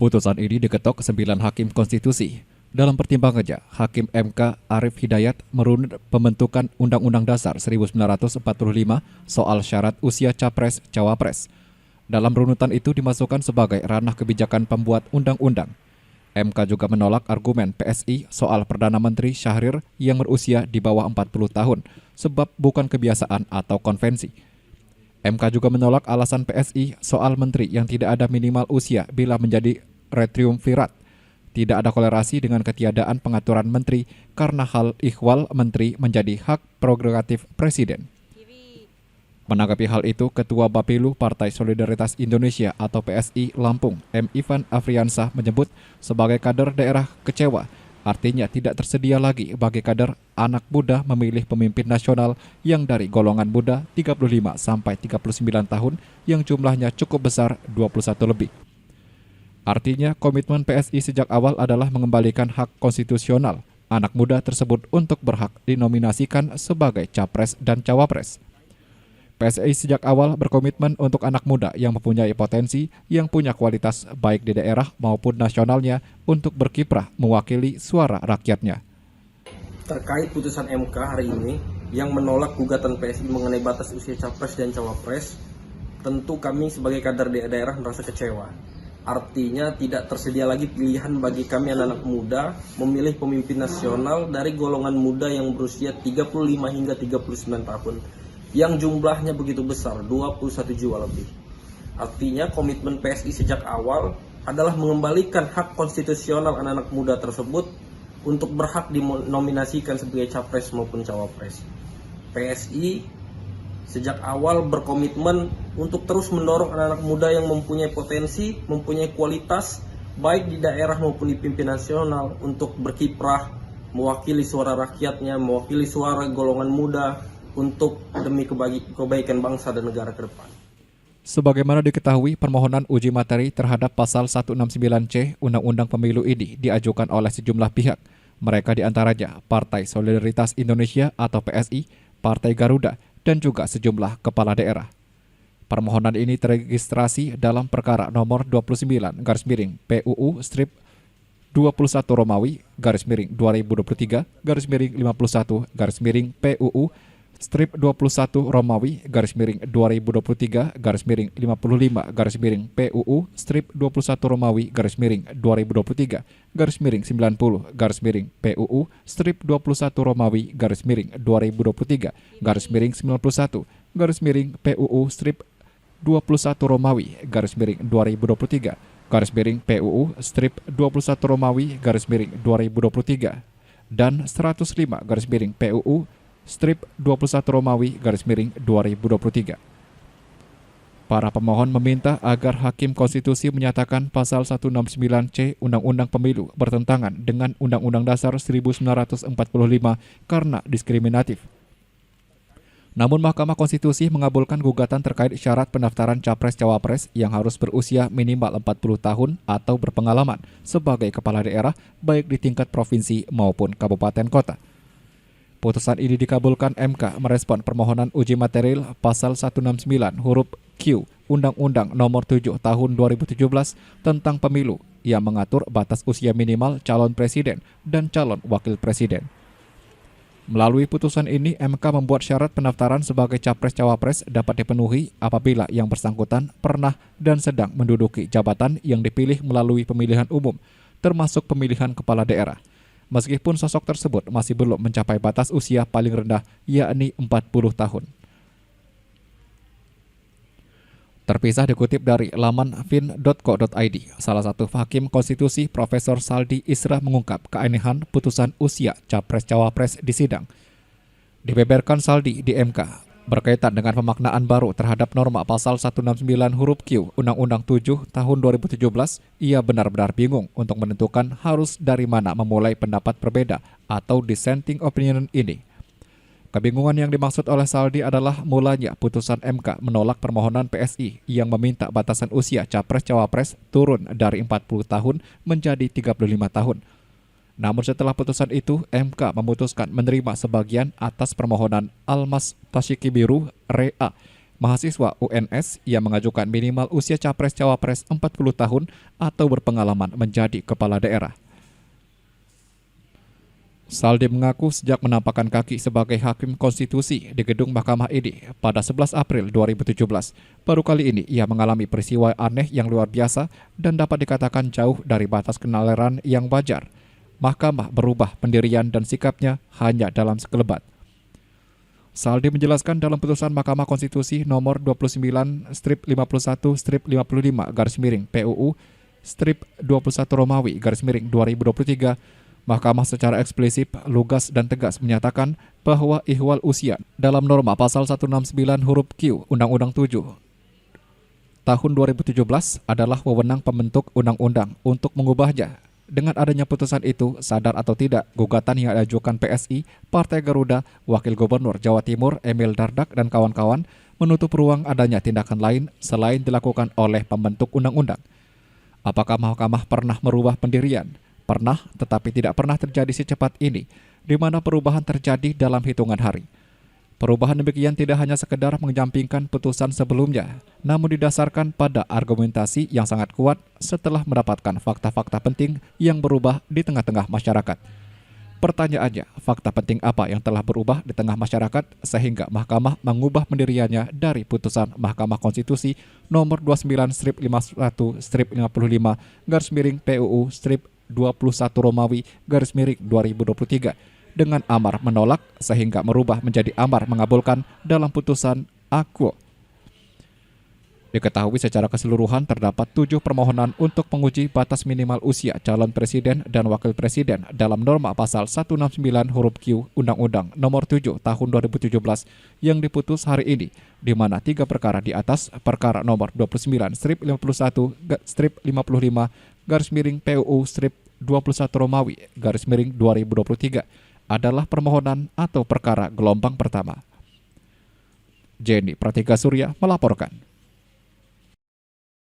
Putusan ini diketok 9 hakim konstitusi. Dalam pertimbangannya, Hakim MK Arif Hidayat merunut pembentukan Undang-Undang Dasar 1945 soal syarat usia capres-cawapres. Dalam runutan itu dimasukkan sebagai ranah kebijakan pembuat undang-undang. MK juga menolak argumen PSI soal Perdana Menteri Syahrir yang berusia di bawah 40 tahun, sebab bukan kebiasaan atau konvensi. MK juga menolak alasan PSI soal menteri yang tidak ada minimal usia bila menjadi retriumvirat. Tidak ada kolerasi dengan ketiadaan pengaturan menteri karena hal ihwal menteri menjadi hak prerogatif presiden. Menanggapi hal itu, Ketua Bapilu Partai Solidaritas Indonesia atau PSI Lampung, M. Ivan Afriansah menyebut sebagai kader daerah kecewa, artinya tidak tersedia lagi bagi kader anak muda memilih pemimpin nasional yang dari golongan muda 35 sampai 39 tahun yang jumlahnya cukup besar 21 lebih. Artinya komitmen PSI sejak awal adalah mengembalikan hak konstitusional anak muda tersebut untuk berhak dinominasikan sebagai capres dan cawapres. PSI sejak awal berkomitmen untuk anak muda yang mempunyai potensi, yang punya kualitas baik di daerah maupun nasionalnya untuk berkiprah mewakili suara rakyatnya. Terkait putusan MK hari ini yang menolak gugatan PSI mengenai batas usia capres dan cawapres, tentu kami sebagai kader daerah merasa kecewa. Artinya tidak tersedia lagi pilihan bagi kami anak-anak muda memilih pemimpin nasional dari golongan muda yang berusia 35 hingga 39 tahun. Yang jumlahnya begitu besar, 21 jiwa lebih. Artinya komitmen PSI sejak awal adalah mengembalikan hak konstitusional anak-anak muda tersebut untuk berhak dinominasikan sebagai capres maupun cawapres. PSI sejak awal berkomitmen untuk terus mendorong anak-anak muda yang mempunyai potensi, mempunyai kualitas, baik di daerah maupun di pimpinan nasional untuk berkiprah, mewakili suara rakyatnya, mewakili suara golongan muda, untuk demi kebaikan bangsa dan negara ke depan. Sebagaimana diketahui, permohonan uji materi terhadap pasal 169C Undang-Undang Pemilu ini diajukan oleh sejumlah pihak. Mereka diantaranya Partai Solidaritas Indonesia atau PSI, Partai Garuda, dan juga sejumlah kepala daerah. Permohonan ini teregistrasi dalam perkara nomor 29/PUU strip 21 Romawi /2023 /51 PUU strip 21 Romawi /2023 55 PUU strip 21 Romawi /2023 90 PUU strip 21 Romawi /2023 91 PUU strip 21 Romawi /2023 PUU strip 21 Romawi /2023 dan 105 PUU strip 21 Romawi /2023. Para pemohon meminta agar Hakim Konstitusi menyatakan pasal 169C Undang-Undang Pemilu bertentangan dengan Undang-Undang Dasar 1945 karena diskriminatif. Namun Mahkamah Konstitusi mengabulkan gugatan terkait syarat pendaftaran capres-cawapres yang harus berusia minimal 40 tahun atau berpengalaman sebagai kepala daerah baik di tingkat provinsi maupun kabupaten kota. Putusan ini dikabulkan MK merespon permohonan uji material pasal 169 huruf Q Undang-Undang Nomor 7 Tahun 2017 tentang Pemilu yang mengatur batas usia minimal calon presiden dan calon wakil presiden. Melalui putusan ini, MK membuat syarat pendaftaran sebagai capres-cawapres dapat dipenuhi apabila yang bersangkutan pernah dan sedang menduduki jabatan yang dipilih melalui pemilihan umum, termasuk pemilihan kepala daerah. Meskipun sosok tersebut masih belum mencapai batas usia paling rendah, yakni 40 tahun. Terpisah dikutip dari laman fin.co.id, salah satu hakim konstitusi Profesor Saldi Isra mengungkap keanehan putusan usia capres-cawapres di sidang. Dibeberkan Saldi di MK berkaitan dengan pemaknaan baru terhadap norma pasal 169 huruf Q Undang-Undang 7 tahun 2017, ia benar-benar bingung untuk menentukan harus dari mana memulai pendapat berbeda atau dissenting opinion ini. Kebingungan yang dimaksud oleh Saldi adalah mulanya putusan MK menolak permohonan PSI yang meminta batasan usia capres-cawapres turun dari 40 tahun menjadi 35 tahun. Namun setelah putusan itu, MK memutuskan menerima sebagian atas permohonan Almas Tashikibiru Rea Mahasiswa UNS yang mengajukan minimal usia capres-cawapres 40 tahun atau berpengalaman menjadi kepala daerah. Saldi mengaku sejak menampakkan kaki sebagai hakim konstitusi di gedung Mahkamah ini pada 11 April 2017, baru kali ini ia mengalami peristiwa aneh yang luar biasa dan dapat dikatakan jauh dari batas kenaleran yang wajar. Mahkamah berubah pendirian dan sikapnya hanya dalam sekelebat. Saldi menjelaskan dalam putusan Mahkamah Konstitusi nomor 29/59/55-PUU/21 Mahkamah secara eksplisit, lugas dan tegas menyatakan bahwa ihwal usia dalam norma pasal 169 huruf Q Undang-Undang 7 tahun 2017 adalah wewenang pembentuk undang-undang untuk mengubahnya. Dengan adanya putusan itu, sadar atau tidak, gugatan yang diajukan PSI, Partai Garuda, Wakil Gubernur Jawa Timur Emil Dardak dan kawan-kawan menutup ruang adanya tindakan lain selain dilakukan oleh pembentuk undang-undang. Apakah Mahkamah pernah merubah pendirian? Pernah, tetapi tidak pernah terjadi secepat ini, di mana perubahan terjadi dalam hitungan hari. Perubahan demikian tidak hanya sekedar menyampingkan putusan sebelumnya, namun didasarkan pada argumentasi yang sangat kuat setelah mendapatkan fakta-fakta penting yang berubah di tengah-tengah masyarakat. Pertanyaannya, fakta penting apa yang telah berubah di tengah masyarakat sehingga Mahkamah mengubah pendiriannya dari putusan Mahkamah Konstitusi nomor 29/51/PUU/21 dengan amar menolak sehingga merubah menjadi amar mengabulkan dalam putusan Aquo. Diketahui secara keseluruhan terdapat 7 permohonan untuk menguji batas minimal usia calon presiden dan wakil presiden dalam norma pasal 169 huruf Q Undang-Undang nomor 7 tahun 2017 yang diputus hari ini, di mana 3 perkara di atas, perkara nomor 29/51/55-PUU/21 adalah permohonan atau perkara gelombang pertama. Jenny Pratika Surya melaporkan.